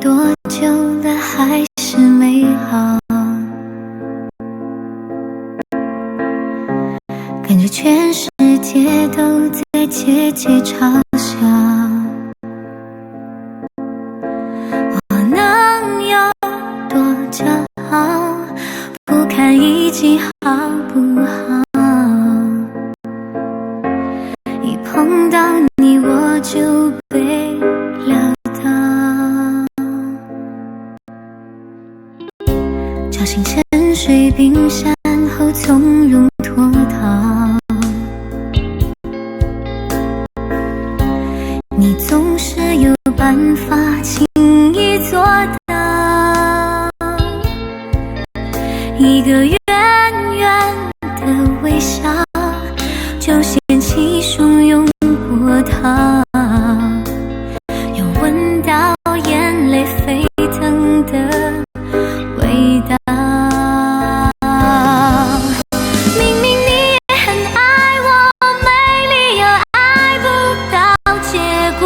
多久了还是美好，感觉全世界都在窃窃嘲笑，我能有多骄傲，不看一季好不好，一碰到你我就被撂倒，侥幸沉睡冰山后从容脱逃，你总是有办法轻易做到，一个圆圆的微笑就掀起汹涌波涛，又闻到眼泪沸腾的味道，明明你也很爱我，没理由爱不到结果，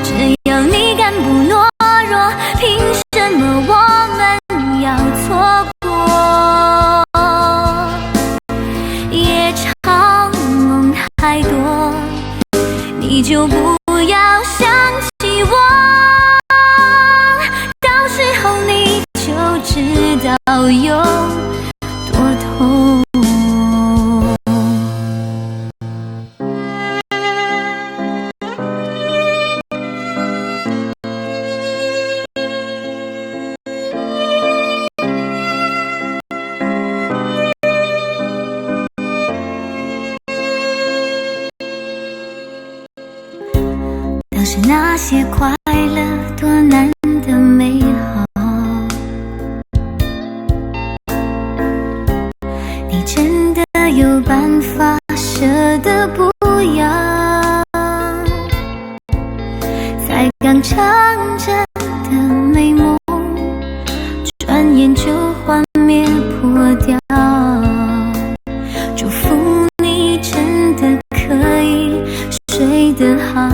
只要你敢不懦弱，凭什么我们要错过，夜长梦太多，你就不要想起我，到时候你就知道有多痛。当时那些快乐多难得美好，你真的有办法舍得不要，才刚成真的美梦，转眼就幻灭破掉，祝福你真的可以睡得好，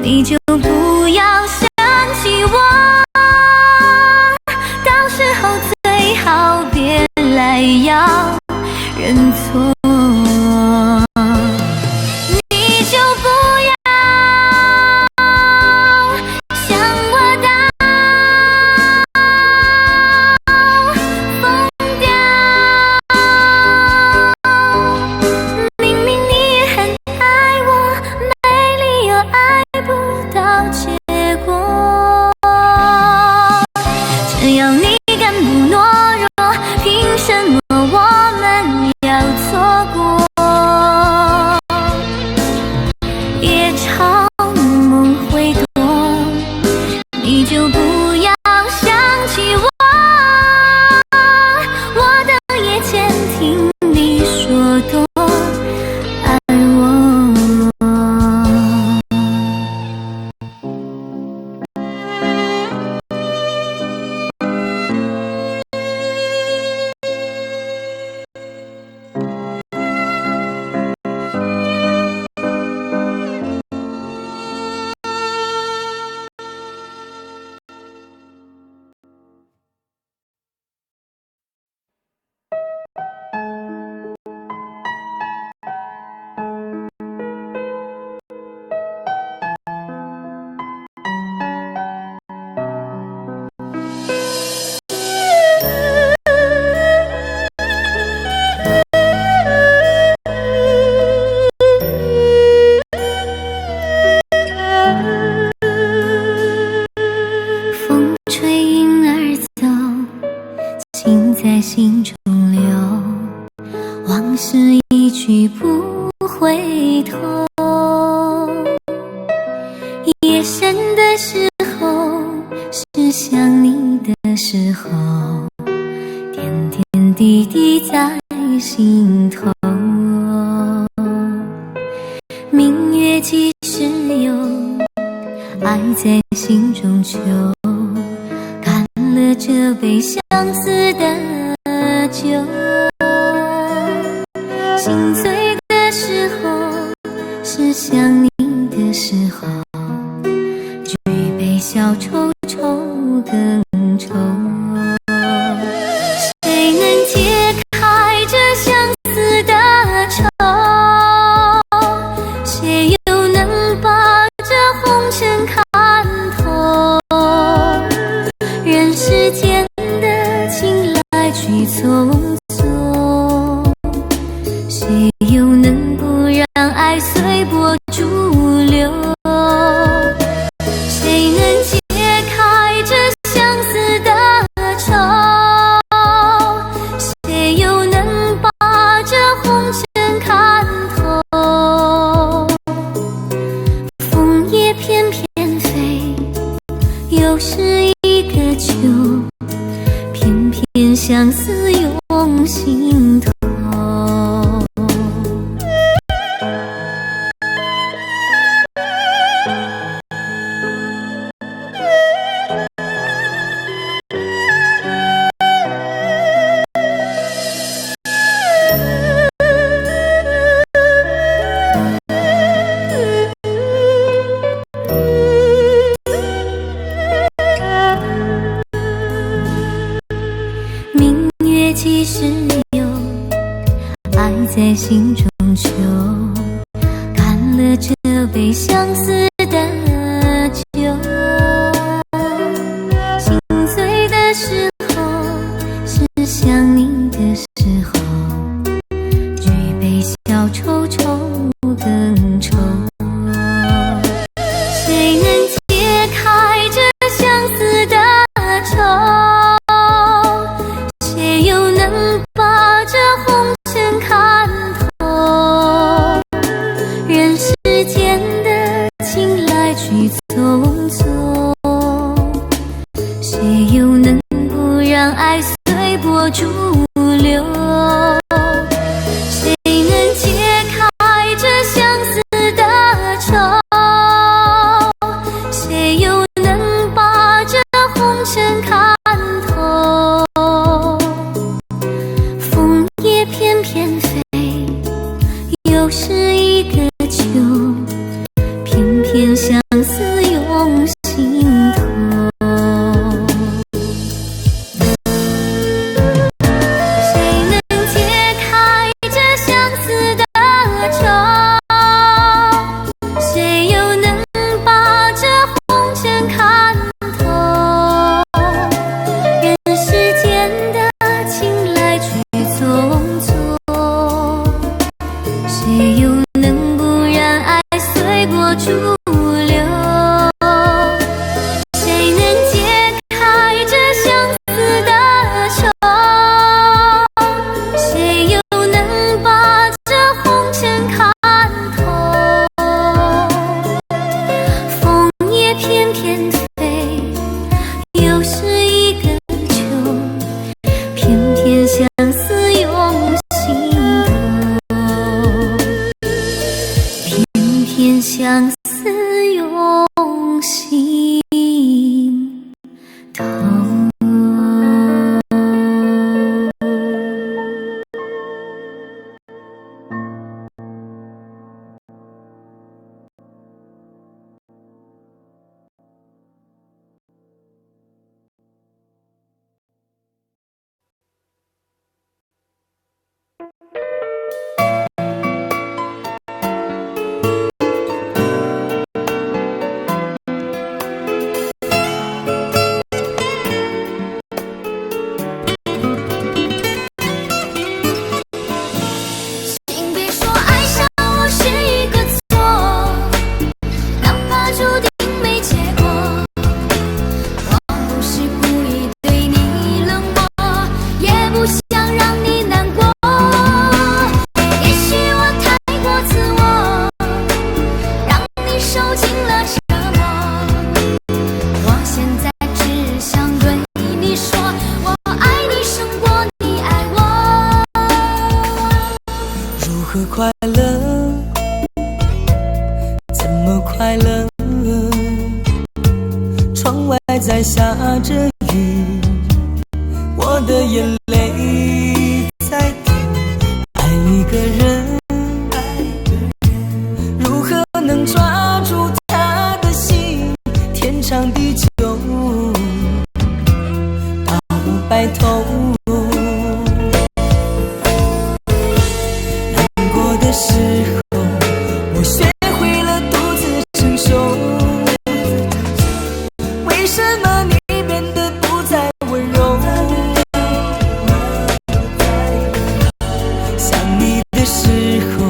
你就不要想起我，到时候最好别来要认错，你就不要想我到疯掉，明明你也很爱我，没理由爱不到结果，只要你敢不懦弱，凭什么我们要错过，夜长梦会多，你就不要想起我，我的夜间听你说多爱我。在心中流，往事一去不回头。夜深的时候，是想你的时候，点在心头。明月几时有，爱在心中求。干了这杯相思的酒，心醉的时候是想你的时候，举杯消愁愁更愁。谁能解开这相思的愁？谁又能把这红尘看透？人世间的情来去匆匆，谁又能不让爱随波逐流？谁能解开这相思的愁？谁又能把这红尘看透？枫叶翩翩飞，又是一个秋，偏偏相思涌心头。明月几时有，爱在心中求。干了这杯相思的酒，心醉的时候是想你的时候，举杯消愁愁更愁。谁能解开这相思的愁？谁又能把这红尘看透？人世间的情来去匆匆，谁又能不让爱随波逐流？谁能解开这相思的愁？谁又能把这红尘看透？枫叶翩翩飞，又是一个秋，偏偏相思涌心头。谁能解开这相思的愁？谁又能把这红尘看透？人世间的情来去匆匆，谁又能不让爱随波逐流？谁能解开这相思的愁？谁又能把这红尘看透？枫叶翩翩飞，又是一个秋，偏偏相思涌心头，偏偏相思涌心头。请别说爱上我是一个错，哪怕注定没结果。我不是故意对你冷漠，也不想让你难过。在下着雨，我的眼泪在滴。爱一个人，如何能抓住他的心？天长地久，到白头。难过的时候，我学会了独自承受。为什么你变得不再温柔？想你的时候，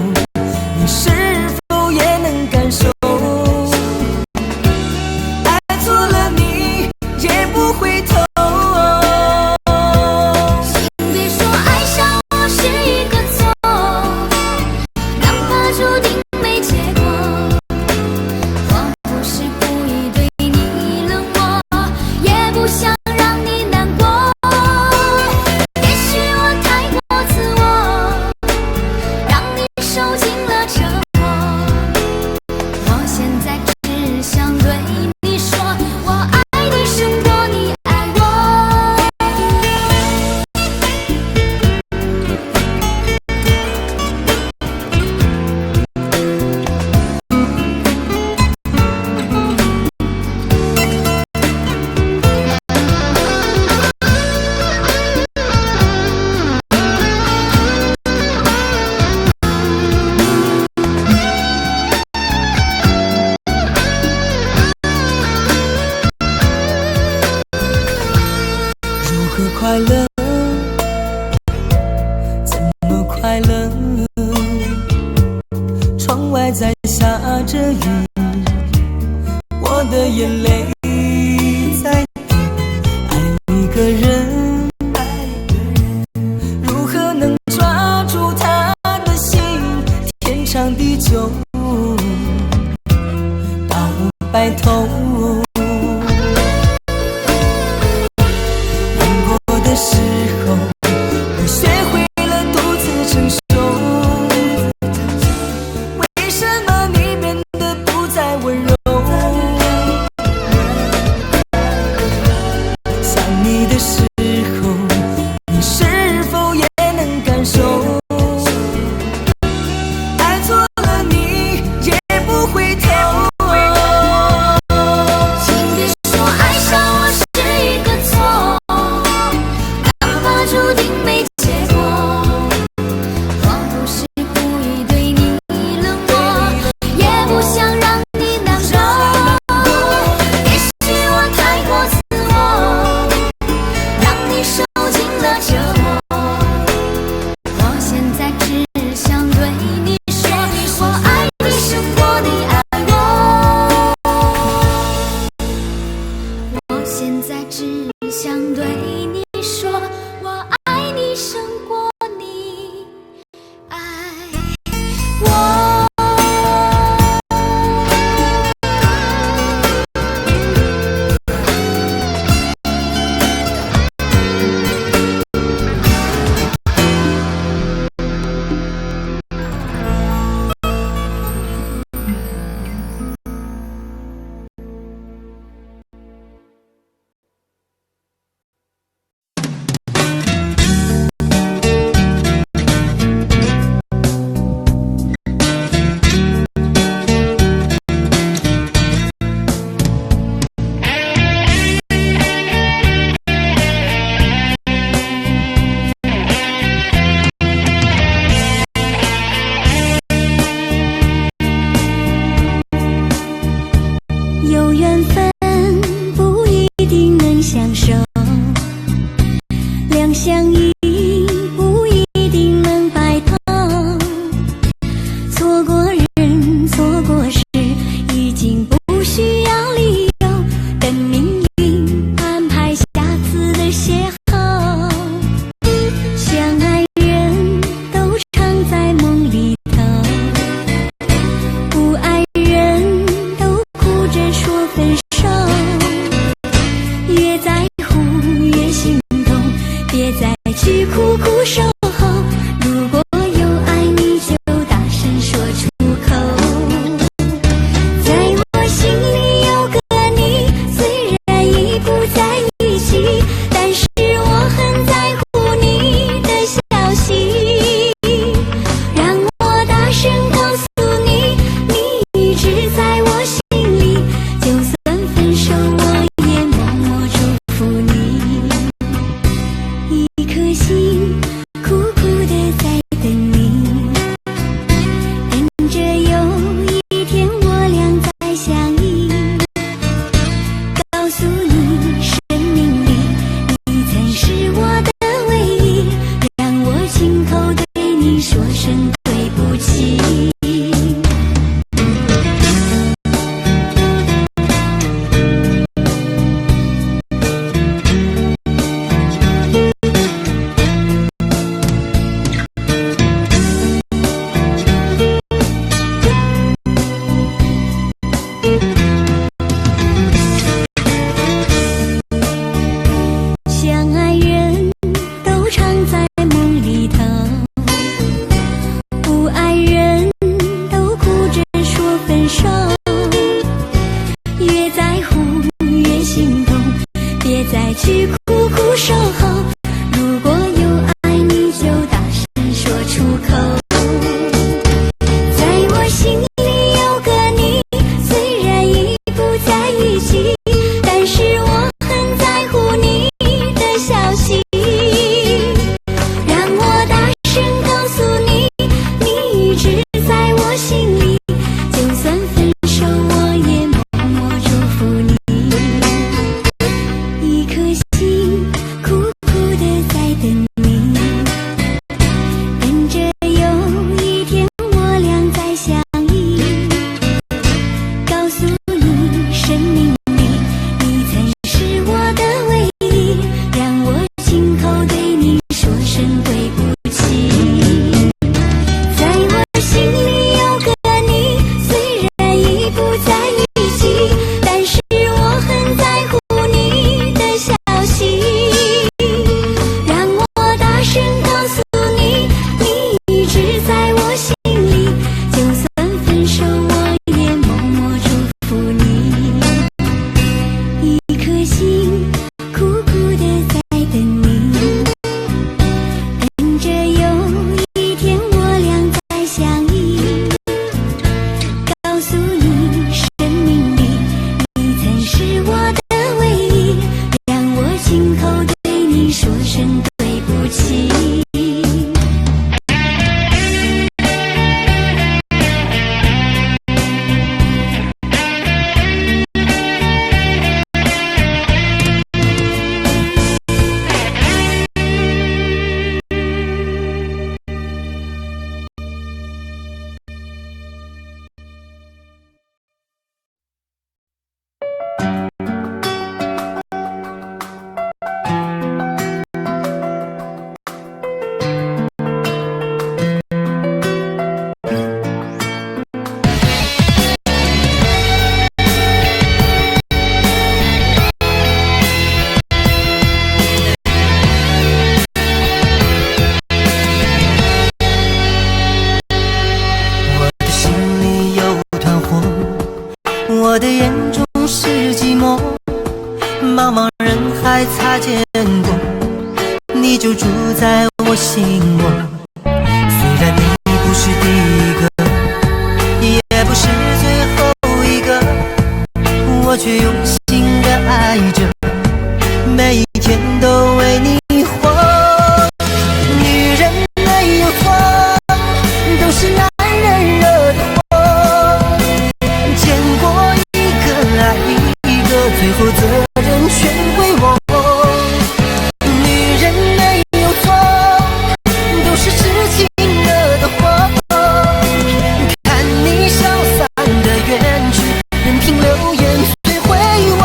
你是否也能感受？爱错了你也不回头。请别说爱上我是一个错，哪怕注定没结果。我不是故意对你冷漠，也不想让你难过。也许我太过自我，让你受尽了折磨。我现在只想对你说，我爱你胜过你爱我。如何快乐？怎么快乐？窗外在下着雨，我的眼泪在滴。爱一个人，如何能抓住他的心？天长地久，到白头。的时候，我学会了独自承受。为什么你变得不再温柔？想你的时候，你是否也能感受？爱错了你也不回头。还擦肩过，你就住在我心窝。虽然你不是第一个，也不是最后一个，我却用心的爱着，每一天都为你活。女人没有错，都是男人惹的祸。见过一个爱一个，最后责任全归我。女人没有错，都是痴情惹的祸。看你消散的远去，任凭流言摧毁我。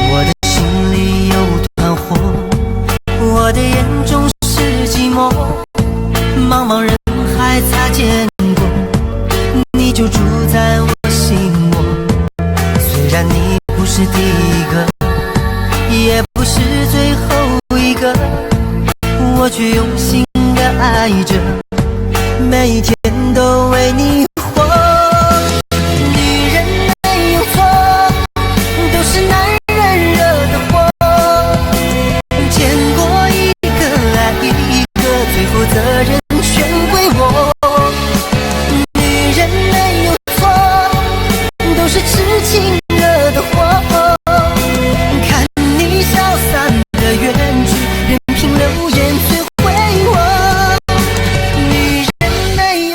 我的心里有团火，我的眼中是寂寞。茫茫人海擦肩过，你就住在我心窝。虽然你不是第一个，也不是最后一个，我却用心的爱着，每一天都为你活。女人没有错，都是男人惹的祸。见过一个爱一个，最后责任全归我。女人没有错，都是痴情惹的祸。看你消散的远去，任凭流言摧毁我。女人没有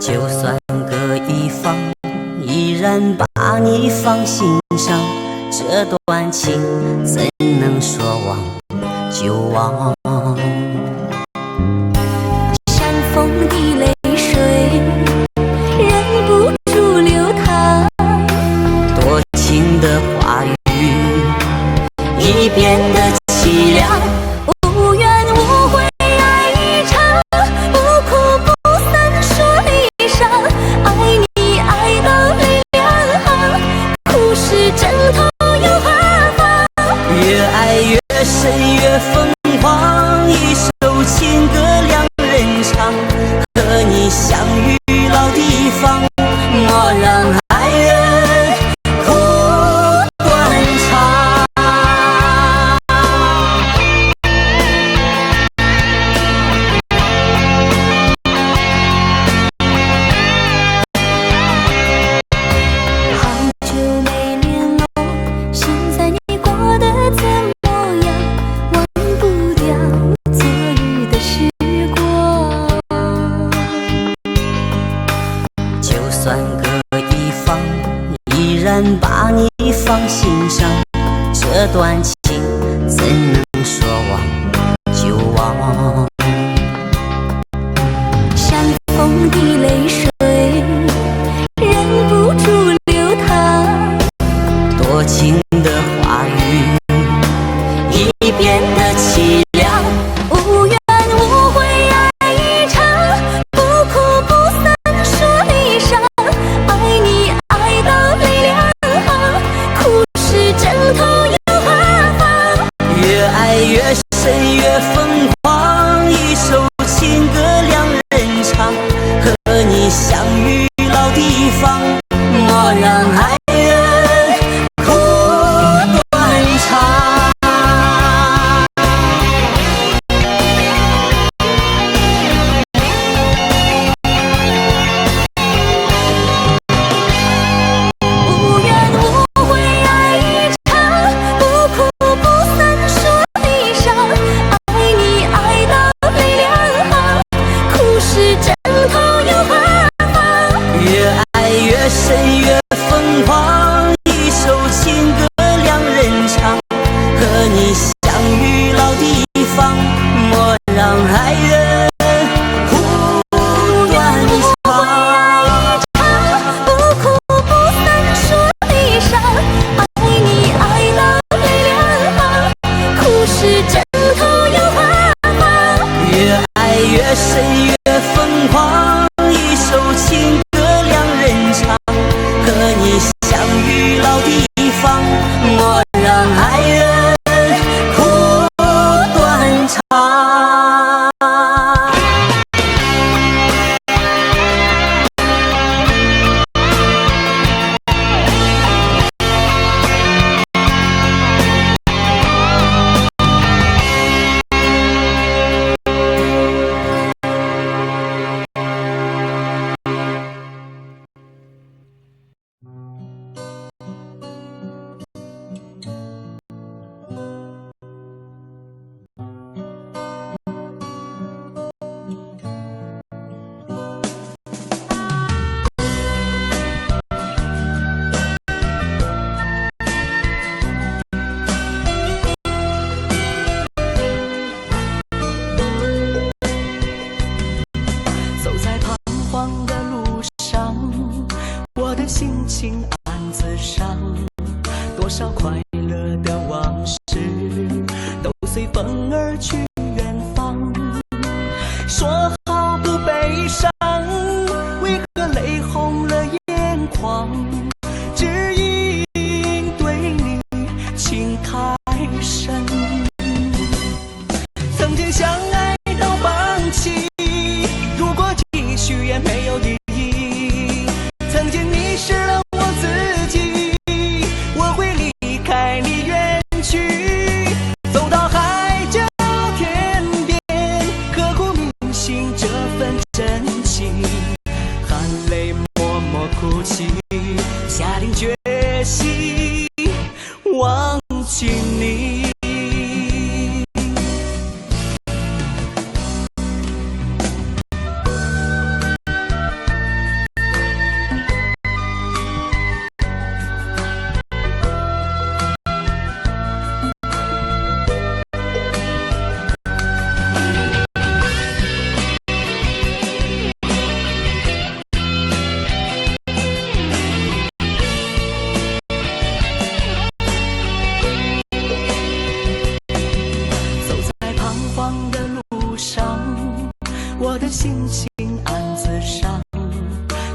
就算各一方，依然把你放心上。这段情怎能说忘就忘？山峰的泪水忍不住流淌，多情的话语已变得凄凉。无怨无悔爱一场，不哭不散说离殇。爱你爱到泪两行，苦是枕头又何妨？越爱越深越疯狂，一首情歌两人唱，和你相遇老地方，莫让爱人哭断肠。好久没联络，现在你过得怎么样？忘不掉昨日的时光。就算各一方，依然把你放心上。这段情怎能说忘就忘？山峰的泪水忍不住流淌，多情的话语已变得凄凉。无怨无悔爱一场，不哭不散说离殇。爱你爱到泪两行，苦是枕头又何妨？越爱越深越疯狂，一首情歌两人唱，和你相遇老地方，莫让爱人哭断肠。无怨无悔爱一场，不哭不散说离殇。爱你爱到泪两行，苦是枕头又何妨？越爱越深越疯狂，一首情歌两人唱，和你相遇老地方，莫让爱人哭断肠。不哭不散说离殇。爱你爱到泪两行，苦是枕头又何妨？越爱越深越疯狂，一首情歌两人唱，和你相遇老地方，莫让爱人哭断肠。走在彷徨的路上，我的心情暗自伤，多少快乐的往事都随风而去远方。说好不悲伤，为何泪红了眼眶？只因对你情太深，曾经相爱到放弃，如果继续也没有意义。曾经迷失了我自己，我会离开你远去，走到海角天边，刻骨铭心这份真情，含泪默默哭泣，下定决心忘记你。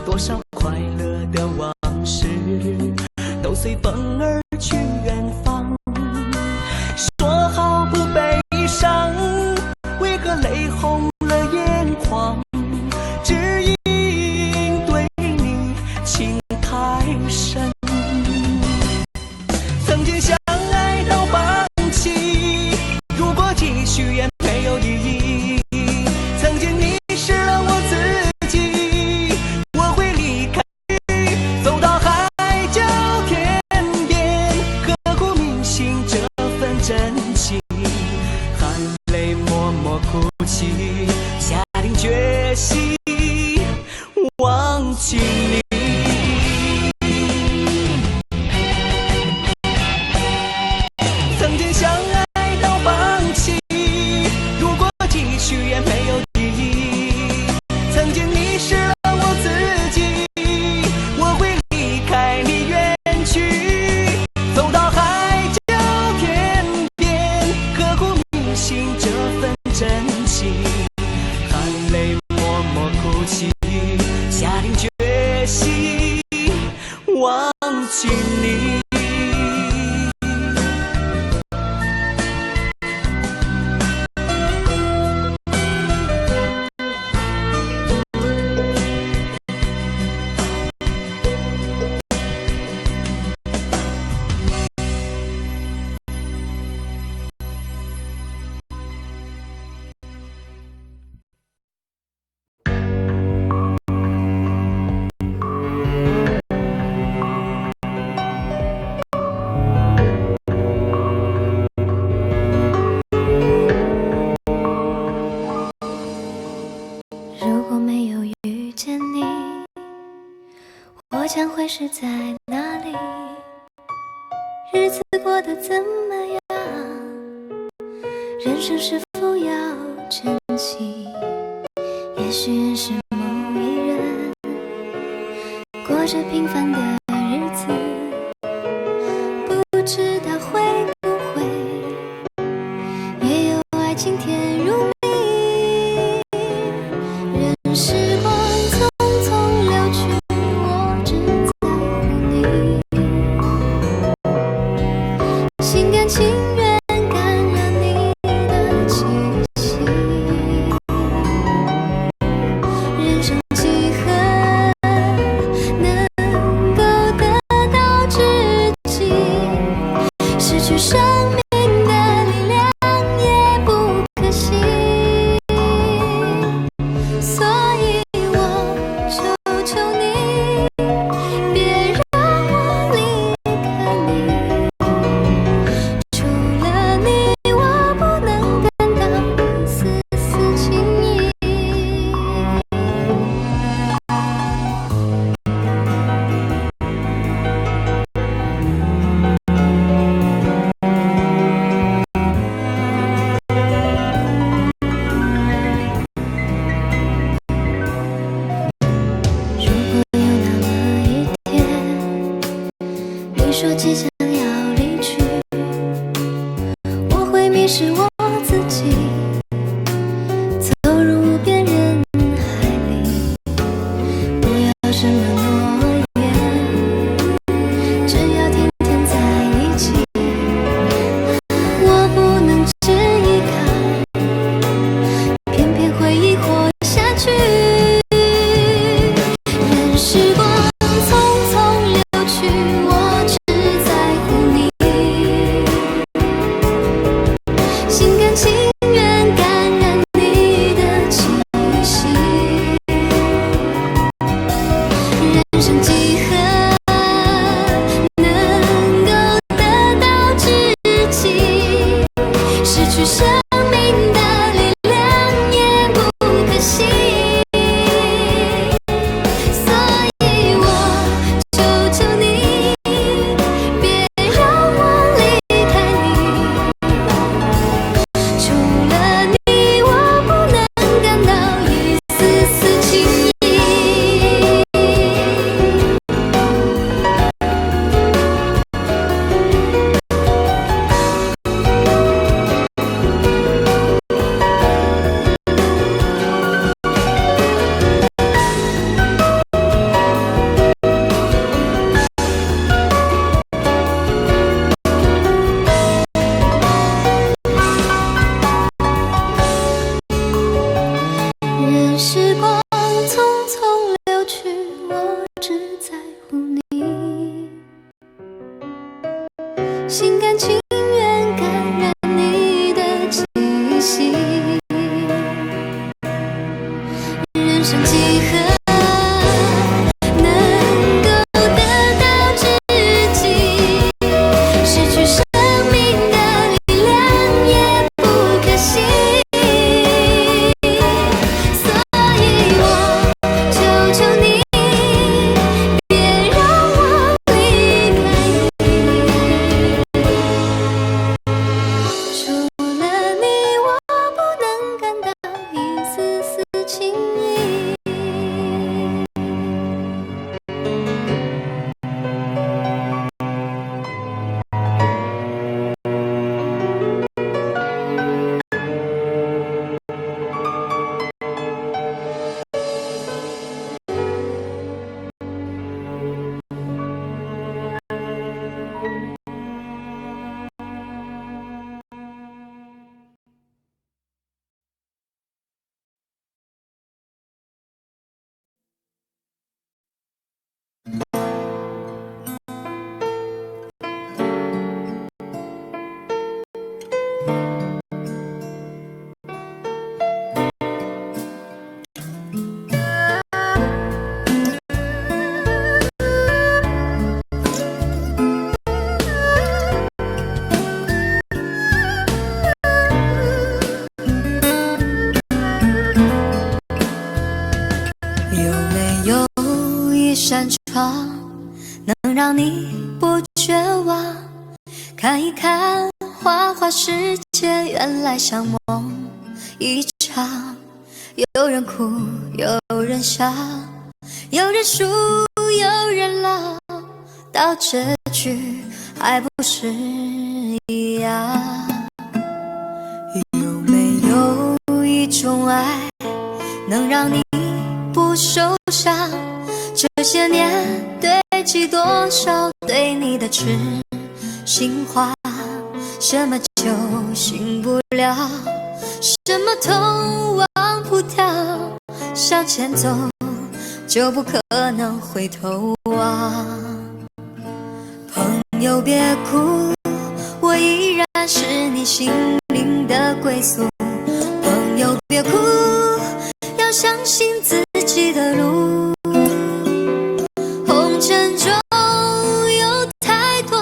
多少快乐的往事都随风而去远方。说好不悲伤，为何泪红了眼眶？只因对你情太深。曾经相爱到放弃，如果继续也没有意义。曾经迷失了我自己，我会离开，走到海角天边，刻骨铭心这份真情，含泪默默哭泣，下定决心忘记你。曾经相爱到放弃，如果继续也没有意义。曾经迷失了我自己，我会离开你远去，走到海角天边，刻骨铭心这份真情，含泪默默哭泣，下定决心忘记你。如果没有遇见你，我将会是在哪里？日子过得怎么样？人生是否要珍惜？也许认识某一人，过着平凡的日子，不知道会不会也有爱情甜如蜜。时光匆匆流去，我只在乎你，心甘情愿感染你的气息。人生几何能够得到知己？失去生命的力量也不可惜。所以我求求你，别让我离开你。除了你，我不能感到一丝丝情意。如果有那么一天，你说即将要离去，我会迷失我自己，走入无边人海里。不要什么诺言，只要天天在一起。我不能只依靠，偏偏回忆活下去。任时光匆匆流去，我只在扇窗，能让你不绝望。看一看花花世界，原来像梦一场。有人哭，有人笑，有人输，有人老，到结局还不是一样。有没有一种爱，能让你不受伤？这些年堆积多少对你的痴心话，什么酒醒不了，什么痛忘不掉，向前走就不可能回头望。朋友别哭，我依然是你心灵的归宿。朋友别哭，要相信自己的路。红尘中有太多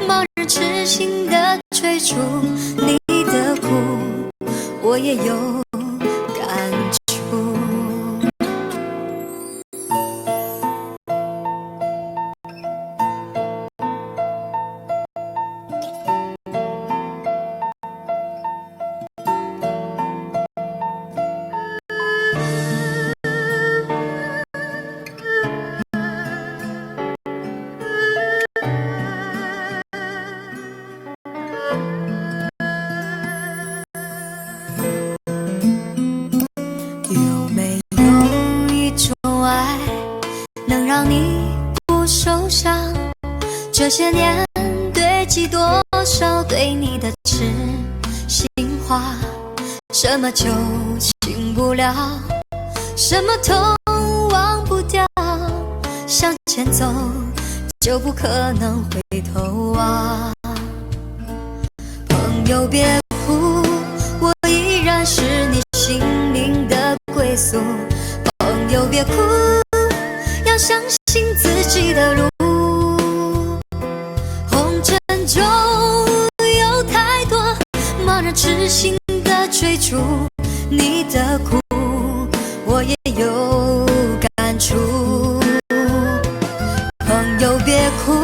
盲人痴心的追逐，你的苦我也有感触。有没有一种爱，能让你不受伤？这些年堆积多少对你的痴心话，什么酒醒不了，什么痛忘不掉，向前走就不可能回头望。朋友别哭，我依然是你心灵的归宿。朋友别哭，要相信自己的路。红尘中有太多盲人痴心的追逐，你的苦我也有感触。朋友别哭，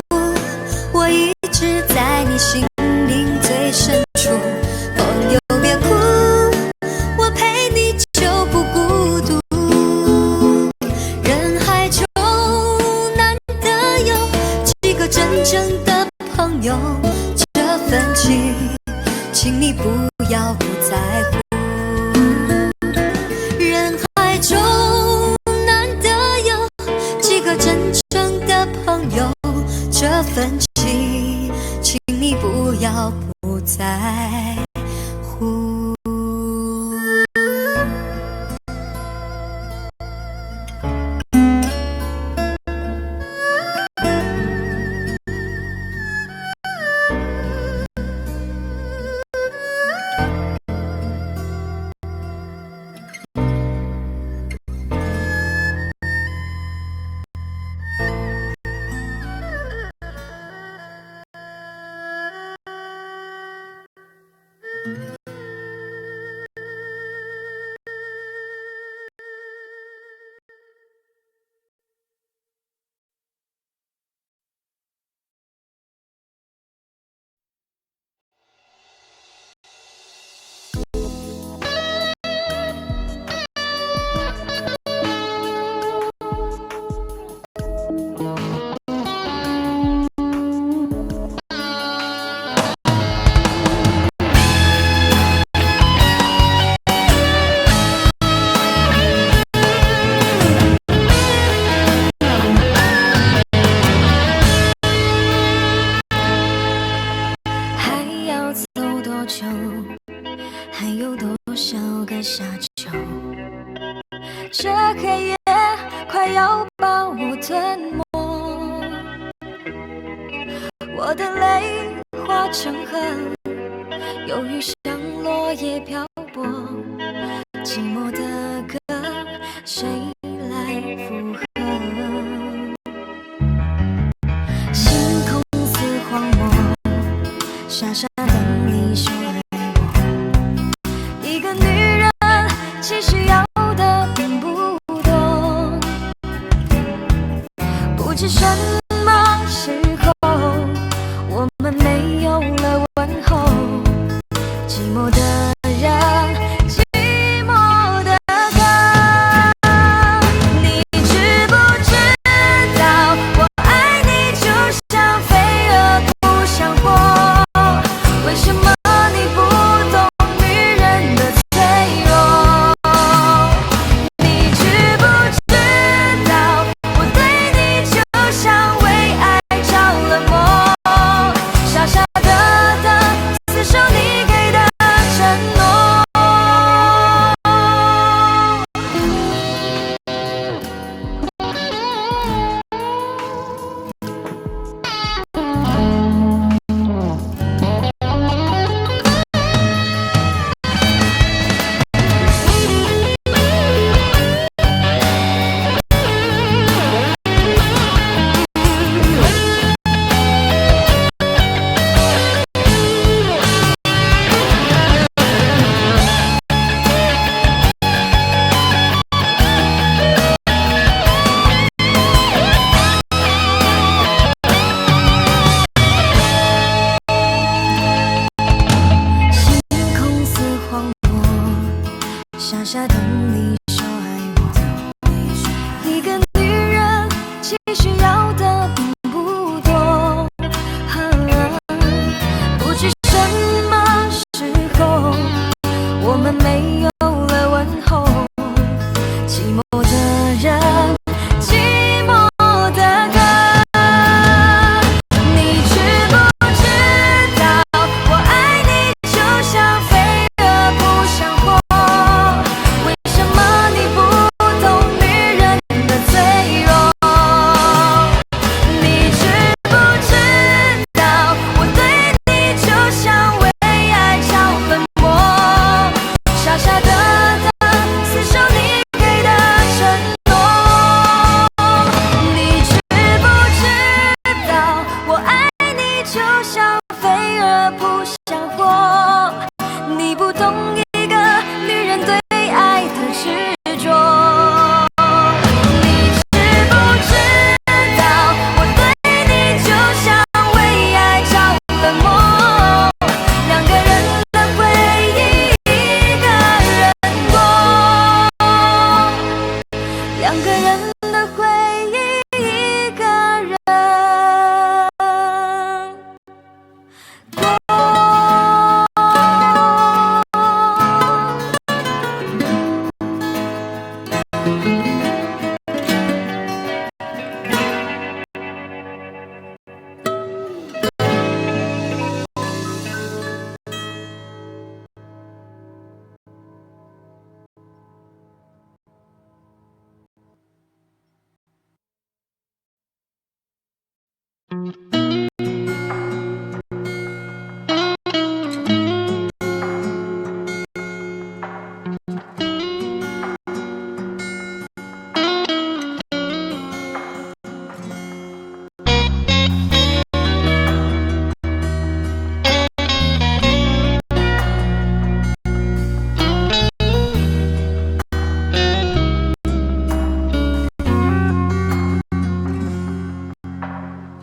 我一直在你心灵最深处。朋友别哭，我陪你就不孤独。人海中难得有几个真正的朋友，这份情请你不要不在乎。人海中难得有几个真正的朋友，这份情请你不要不在乎。还有多少个沙丘？这黑夜快要把我吞没，我的泪化成河，忧郁像落叶漂泊，寂寞的歌谁来附和？星空似荒漠，傻傻等你说爱我。一个女人其实要的并不多，知什么时候我们没有了问候，寂寞的人，寂寞的歌。你知不知道我爱你就像飞蛾扑向火，为什么你不懂女人的脆弱？你知不知道我对你就像为爱着了魔，傻傻的等厮守你给的承诺。星空似荒漠，傻傻等你说爱我。一个女人其实要的并不多，不知什么时候我们没有了问候，寂寞的人，寂寞的歌。你知不知道我爱你就像飞蛾扑向火，为什么你不懂女人的脆弱？你知不知道我对你就像为爱着了魔，傻傻的等厮守你给的承诺。你知不知道我爱你就像飞蛾扑向火，你不懂一个女人对爱的执着。你知不知道我对你就像为爱着了魔，两个人的回忆一个人过，两个人的回忆一个人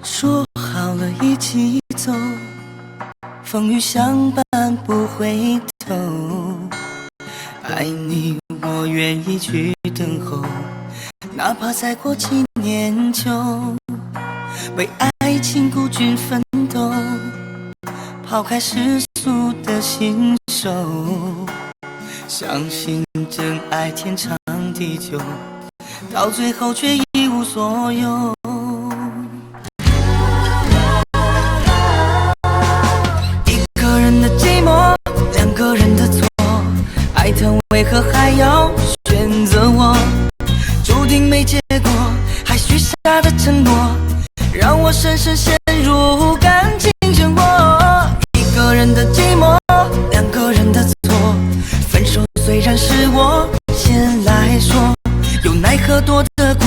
说好了一起走，风雨相伴不回头。爱你，我愿意去等候，哪怕再过几年秋。为爱情孤军奋斗，抛开世俗的信手，相信真爱天长地久，到最后却一无所有。两个人的错，爱他为何还要选择我？注定没结果，还许下的承诺，让我深深陷入感情漩涡。一个人的寂寞，两个人的错，分手虽然是我先来说，又奈何躲得过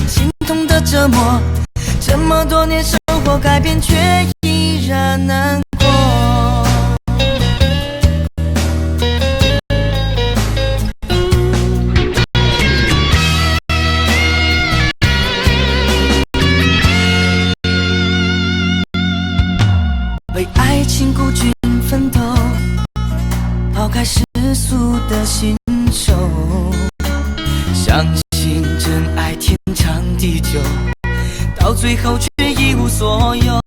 心痛的折磨。这么多年生活改变，却依然难过。心孤军奋斗，抛开世俗的信手，相信真爱天长地久，到最后却一无所有。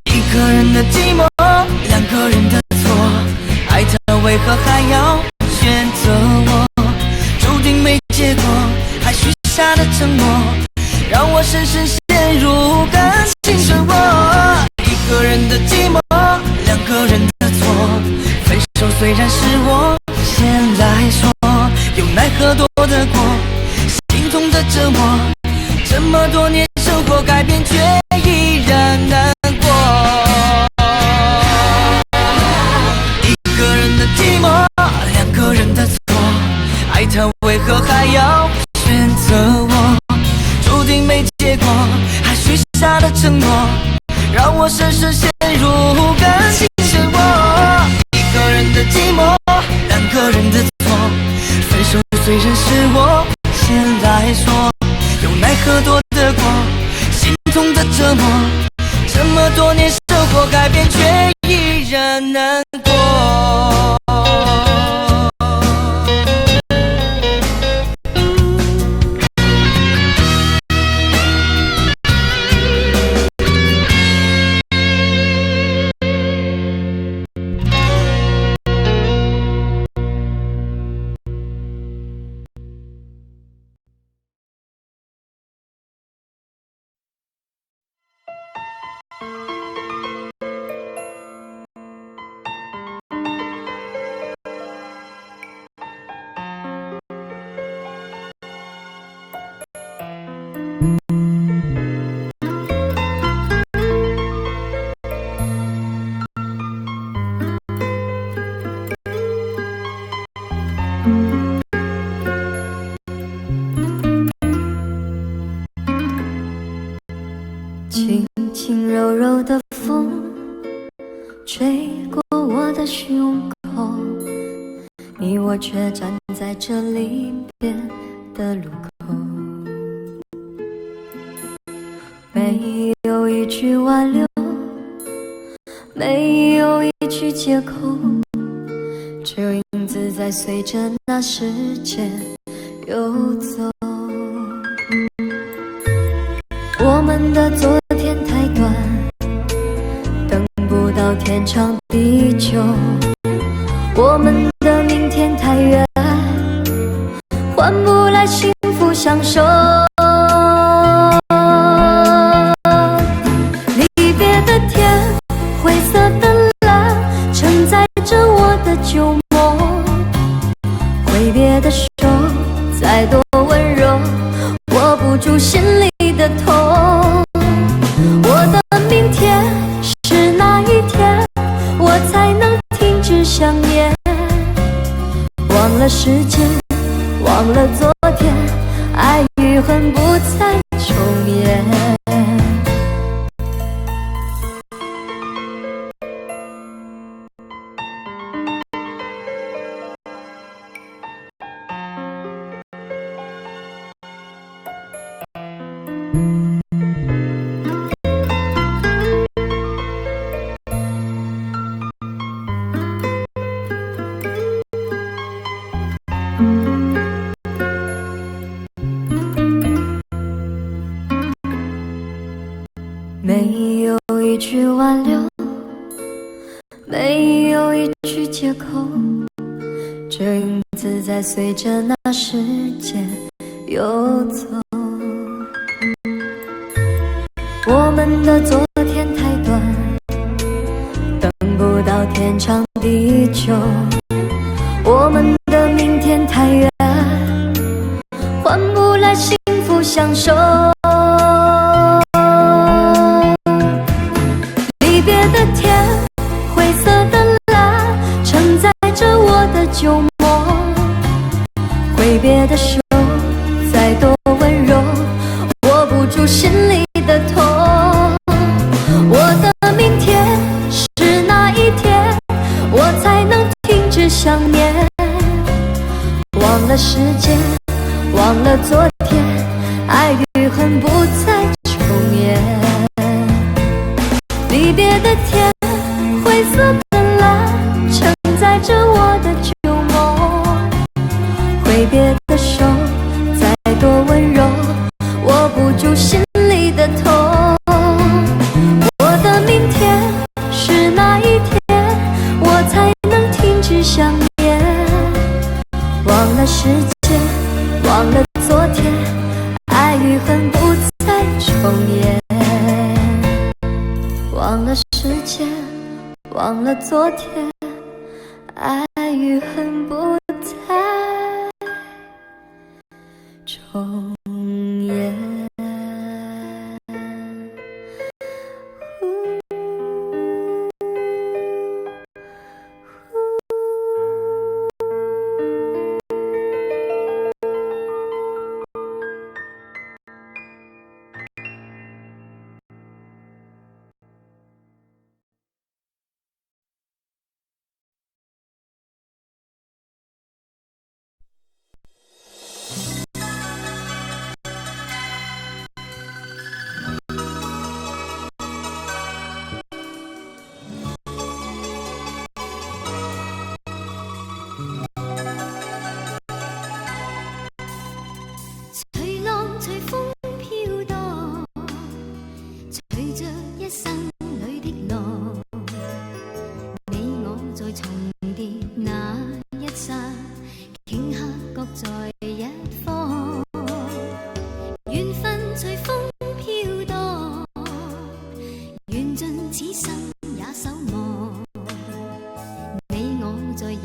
一个人的寂寞，两个人的错，爱他为何还要选择我？注定没结果，还许下的承诺，让我深深陷入感情漩涡。一个人的寂寞，两个人的错，分手虽然是我先来说，又奈何躲得过心痛的折磨。这么多年生活改变，却依然难过。一个人的寂寞，两个人的错，爱他为何还要选择我？注定没结果，还许下的承诺，让我深深陷入感情漩涡。一个人的寂寞，两个人的错，分手虽然是我先来说，又奈何躲得过心痛的折磨。这么多年生活改变，却依然难过。轻轻柔柔的风吹过我的胸口，你我却站在这离别的路口，没有一句挽留，没有一句借口，只有影子在随着那时间游走。我们的昨天太短，等不到天长地久，我们的明天太远，换不来幸福相守。离别的天，灰色的蓝，承载着我的旧梦，挥别的手再多温柔，握不住心里的痛。我的明天是哪一天，我才能停止想念？忘了时间，忘了昨天，爱与恨不再重演。没有一句挽留，没有一句借口，这影子在随着那时间游走。我们的昨天太短，等不到天长地久，我们的明天太远，换不来幸福相守。离别的天，灰色的蓝，承载着我的旧梦，挥别的手再多温柔，握不住心里的痛。我的明天是哪一天，我才能停止想念？忘了时间，忘了昨天，爱与恨不再重界，忘了昨天，爱与恨不再重演。忘了世界，忘了昨天，爱与恨不再重演。随浪随风飘荡，随着一生里的浪，你我在重叠那一刹，顷刻各在一方。缘分随风飘荡，缘尽此生也守望。你我在凝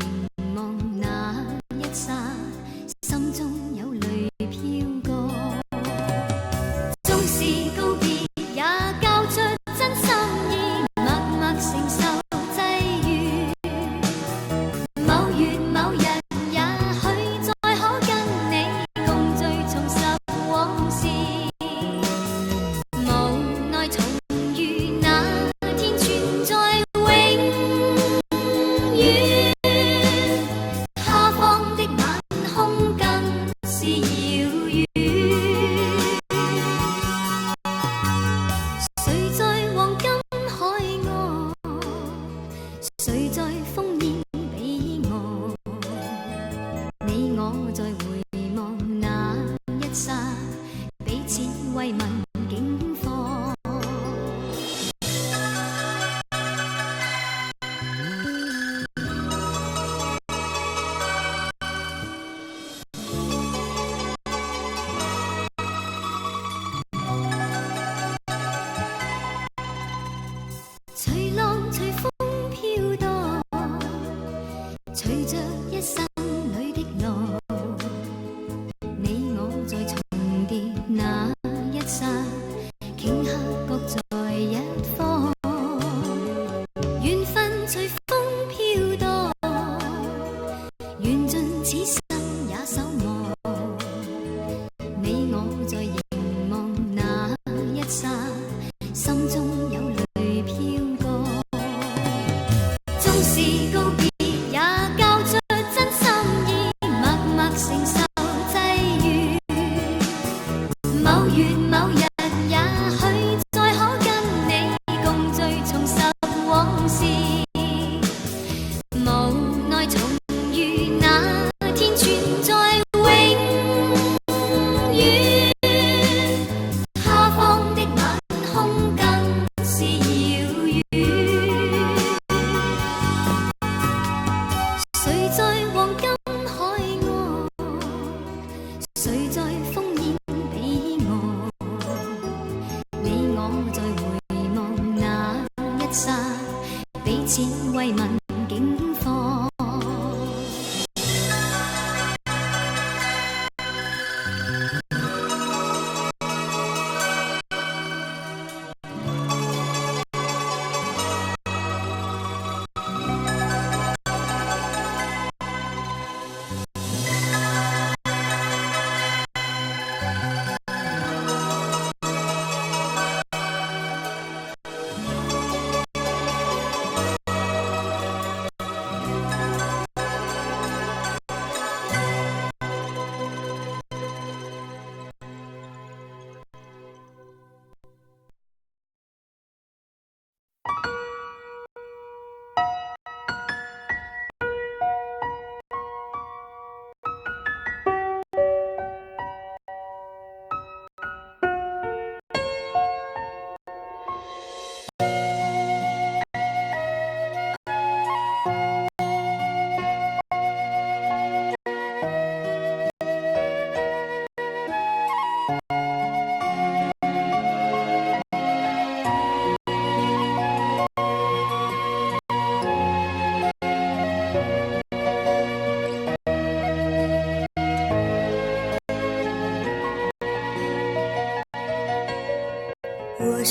望那一刹，心中有泪飘过。纵是告别，也交出真心意，默默承受际遇。某月某日，也许再可跟你共聚重拾往事。无奈重遇那天，存在永远。他方的晚空更是遥远。谁在黄金海岸？谁在烽烟彼岸？你我在回望那一刹，彼此慰问境況。随浪随风飘荡，随着一生里的浪，你我在重叠那一刹，顷刻各在一方。缘分随风飘荡，缘尽此生也守望。你我在凝望那一刹，心中有泪飘过。纵是告别，也交出真心意，默默承受际遇。某月某日，也許再可跟你共聚重拾往事。無奈重遇那天，存在永遠。他方的晚空更是遙遠。誰在黃金海岸？誰在烽煙彼岸？你我在回望那一刹，彼此慰問境況。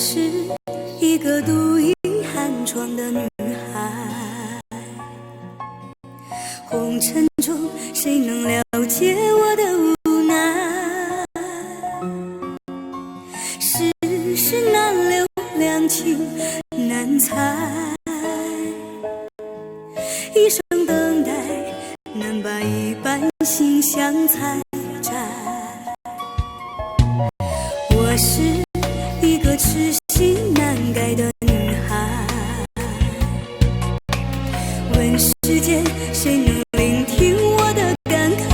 是一个独倚寒窗的女孩，红尘中谁能了解我的无奈？世事难留，两情难猜，一生等待，难把一半心相采摘。我是一个痴心难改的女孩，问世间谁能聆听我的感慨？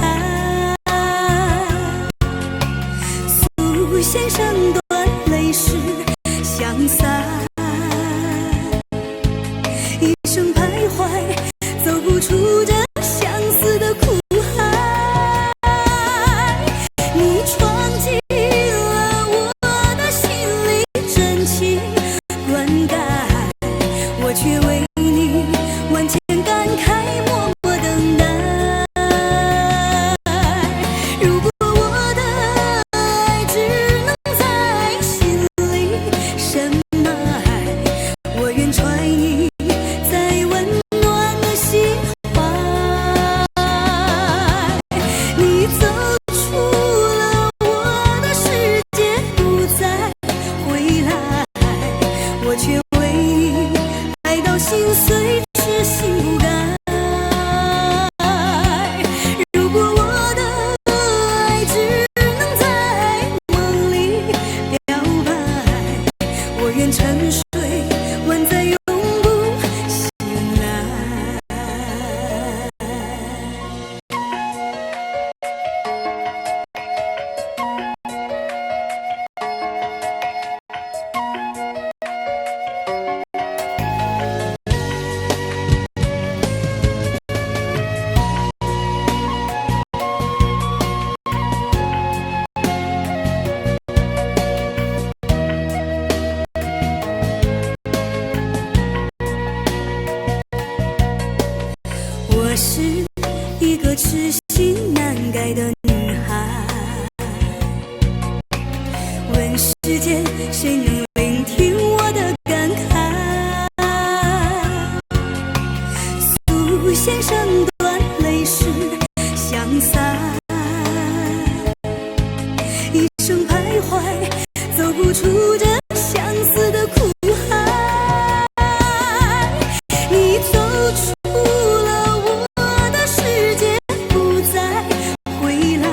诉弦声断，泪湿相散，一生徘徊，走不出这相思的苦海。你闯进了我的心里，真情灌溉，我却为你万千感慨，默默等待。如果我的爱只能在心里深埋，我愿揣你在温暖的心怀。你走出了我的世界，不再回来，我却为你爱到心碎，痴心不改。如果我的爱只能在梦里表白，我愿沉睡，万载永不醒来。我是一个痴心难改的女孩，问世间谁能聆听我的感慨？诉弦声断，泪湿相散，一生徘徊，走不出这相思的苦海。你走出了我的世界，不再回来，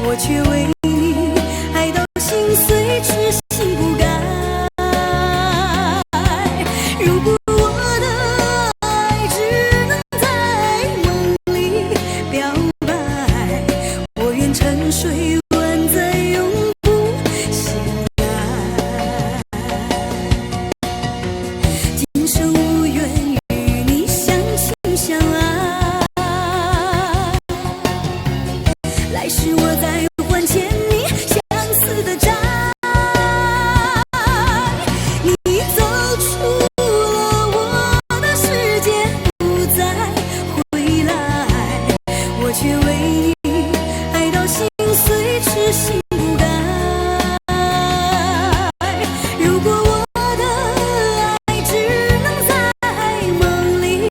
我却为你爱到心碎，痴心不改。如果我的爱只能在梦里表白，我愿沉睡，万载永不醒来。今生无缘与你相亲相爱，来世我再还欠你相思的债。你走出了我的世界，不再回来，我却为你爱到心碎，痴心不改。如果我的爱只能在梦里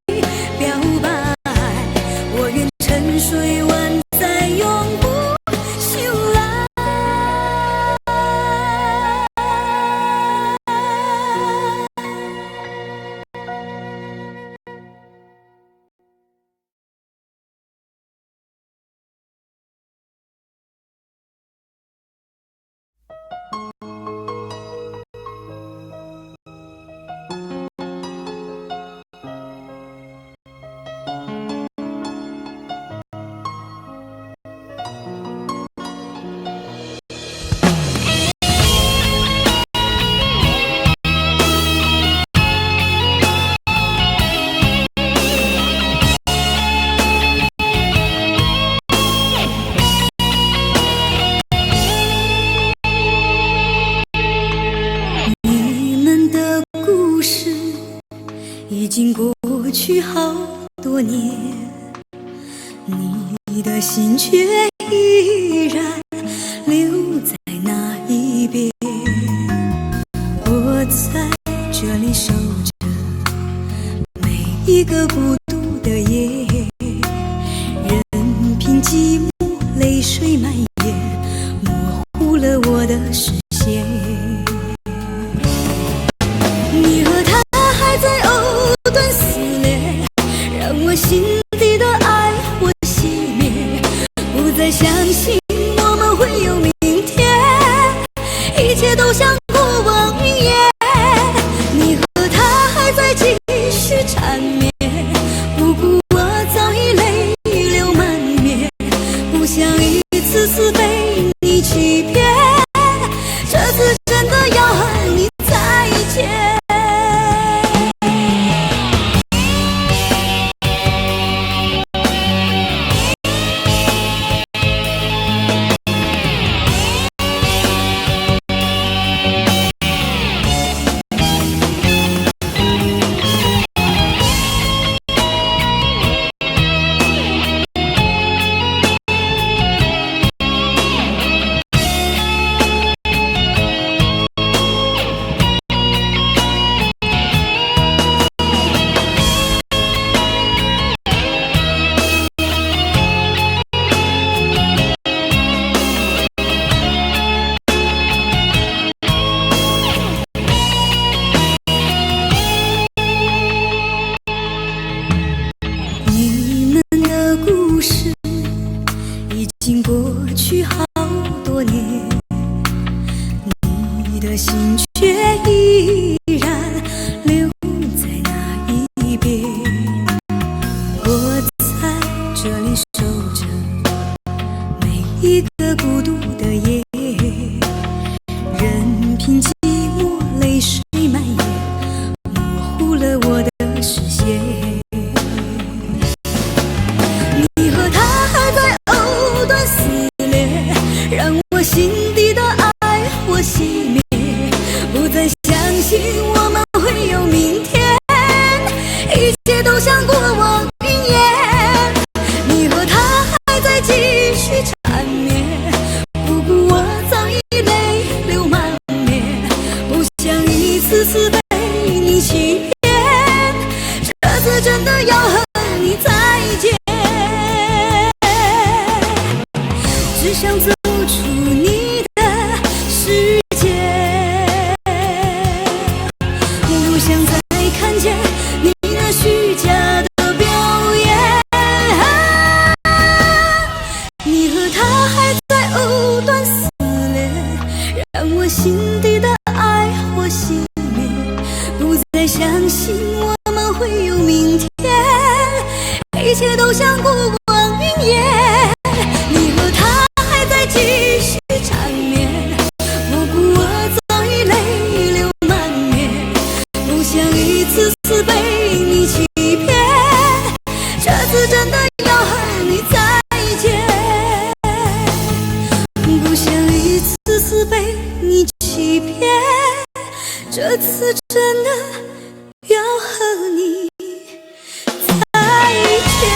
表白，我愿沉睡，万载永不醒来。已经过去好多年，你的心却依然留在那一边。一个孤独的夜，任凭寂寞泪水蔓延，模糊了我的视线。你和他还在藕断丝连，让我心底的爱火熄灭，不再相信我们会有明天，一切都像过往云烟。你和他还在继续缠绵，不顾我早已泪流满面，不想一次次被你欺骗，这次真的要和你再见。已经过去好多年，你的心却依然留在那一边。我在这里守着每一个孤独的夜，任凭寂寞泪水蔓延，模糊了我的视线。心底的爱火熄灭，不再相信我们会有明天，一切都像过往云烟。你和他还在继续缠绵，不顾我早已泪流满面，不想一次次被你欺骗，这次真的要和你再见。只想走出你的世界，不想再看见你那虚假的表演。你和他还在藕断丝连，让我心底的爱火熄灭，不再相信我们会有明天，一切都像过往云烟。你和他继续缠绵，不顾我早已泪流满面，不想一次次被你欺骗，这次真的要和你再见。不想一次次被你欺骗，这次真的要和你再见。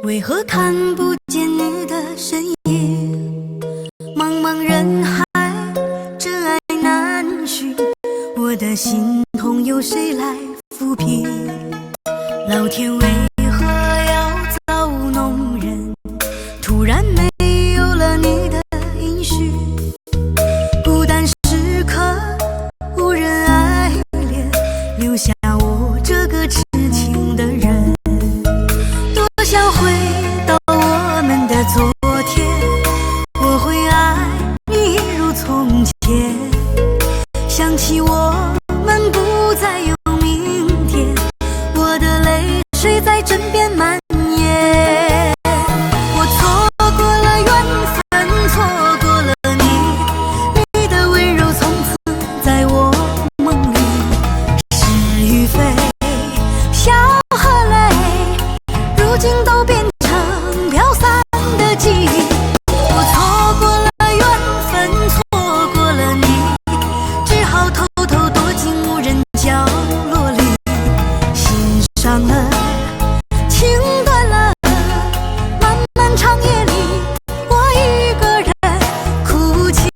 为何看不见你的身影？茫茫人海，真爱难寻，我的心痛由谁来抚平？老天为何要造弄人？突想起我们不再有明天，我的泪水在枕边蔓延。我错过了缘分，错过了你，你的温柔从此在我梦里。是与非，笑和泪，如今都变成飘散的记忆。我错过了缘分，错过了你，只好偷偷躲进无人角落里，心伤了，情断了，漫漫长夜里，我一个人哭泣。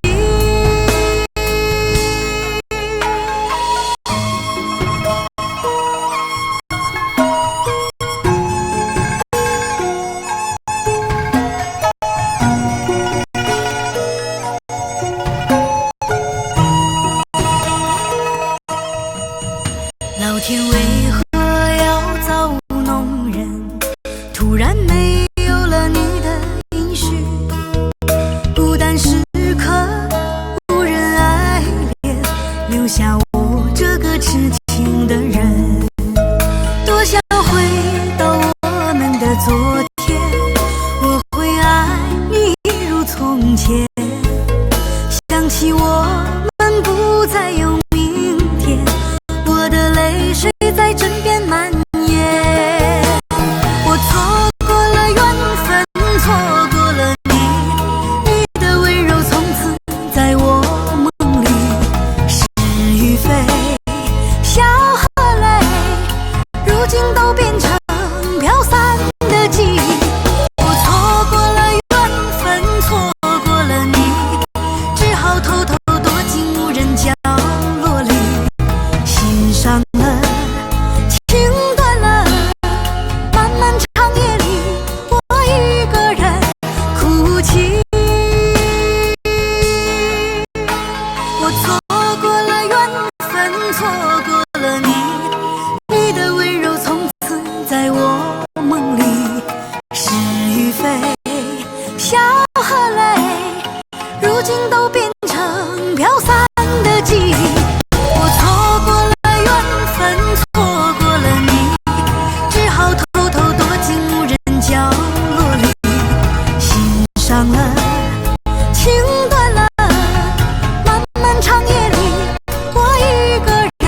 老天为何要造物弄人？突然没有了你的音讯，孤单时刻无人爱恋，留下我这个痴情的人。多想回到我们的昨天，我会爱你一如从前。想起我们不再有明天，我的泪水在枕边蔓延。我错过了缘分，错过了你，你的温柔从此在我梦里。是与非，笑和泪，如今都变成飘散的记忆。我错过了缘分，错过了你，只好偷偷躲进无人角落里，心伤了，情断了，漫漫长夜里，我一个人哭泣。我错过了缘分，错过了你，你的温柔从此在我梦里。是与非，笑和泪，如今都变成飘散的记忆。我错过了缘分，错过了你，只好偷偷躲进无人角落里，心伤了，情断了，漫漫长夜里，我一个人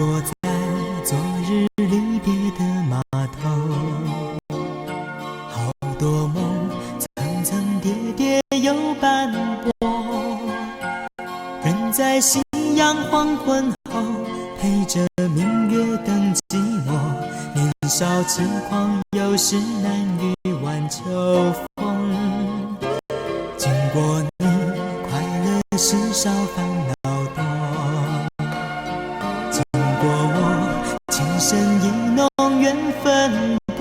泊在昨日离别的码头，好多梦层层叠叠又斑驳，人在夕阳黄昏后陪着明月等寂寞，年少轻狂有时难御晚秋风，经过你快乐时少烦恼多，经过我情深意浓缘分薄，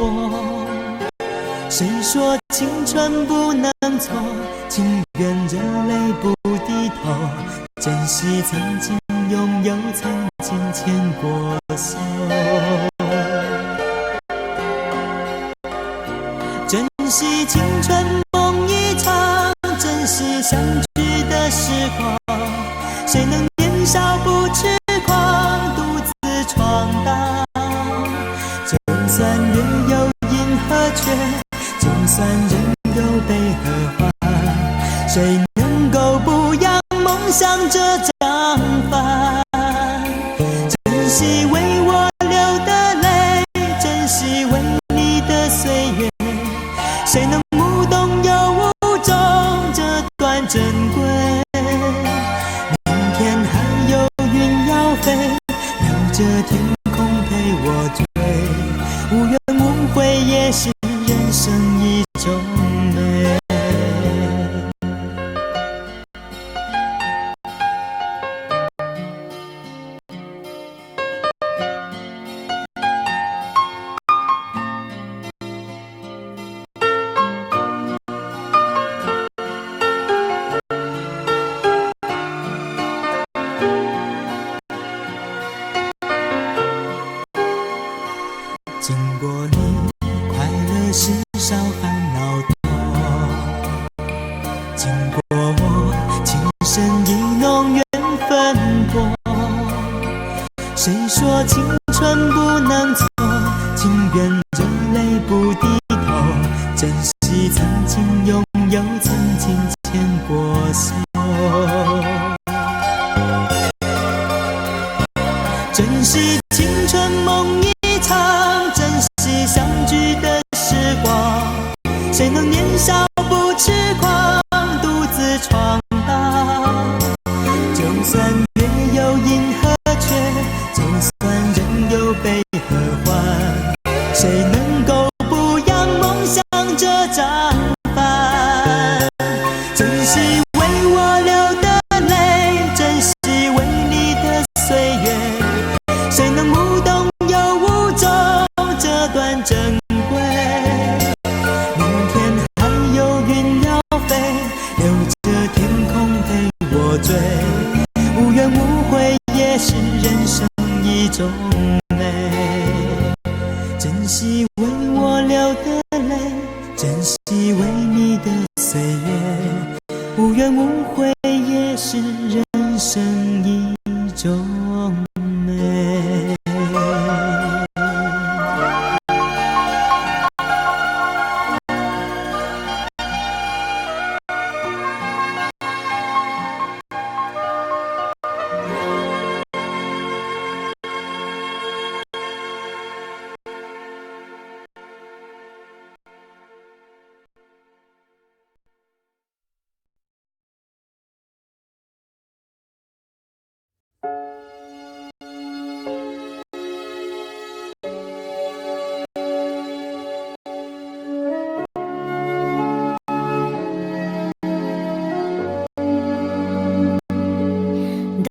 谁说青春不能错，情愿热泪不低头，珍惜曾经拥有，曾经牵过手，珍惜青春梦一场，珍惜相聚的时光，谁能年少不痴狂，独自闯荡，就算月有阴和缺，就算人有悲和欢，谁能够不让梦想这张帆，珍惜为我流的泪，珍惜为你的岁月，谁能无动又无衷这段珍贵，明天还有云要飞，留着天空陪我追，无怨无悔也是人生一种美。经过你快乐时少烦恼多，经过我情深意浓缘分薄，谁说青春不能错，情愿热泪不低头，珍惜曾经拥有，曾经牵过手，珍惜青春梦一场，珍惜相聚的时光，谁能年少不痴狂，独自闯荡，就算月有阴和缺，就算人有悲和欢，谁能够不让梦想这张帆，珍惜为我流的泪，珍惜为你的岁月，谁能无动又无衷这段珍贵，明天还有云要飞，留着天空陪我追，无怨无悔也是人生一种美，珍惜为我流的泪，珍惜为你的岁月，无怨无悔也是人生一种美。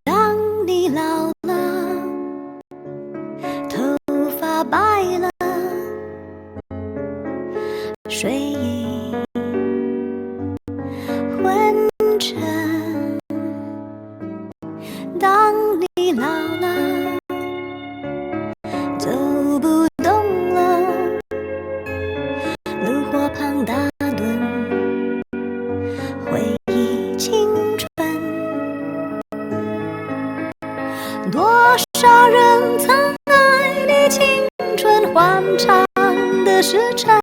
当你老了，头发白了，睡意昏沉。当你老了，走不动了，炉火旁打盹，回忆青春。多少人曾爱你青春欢畅的时辰，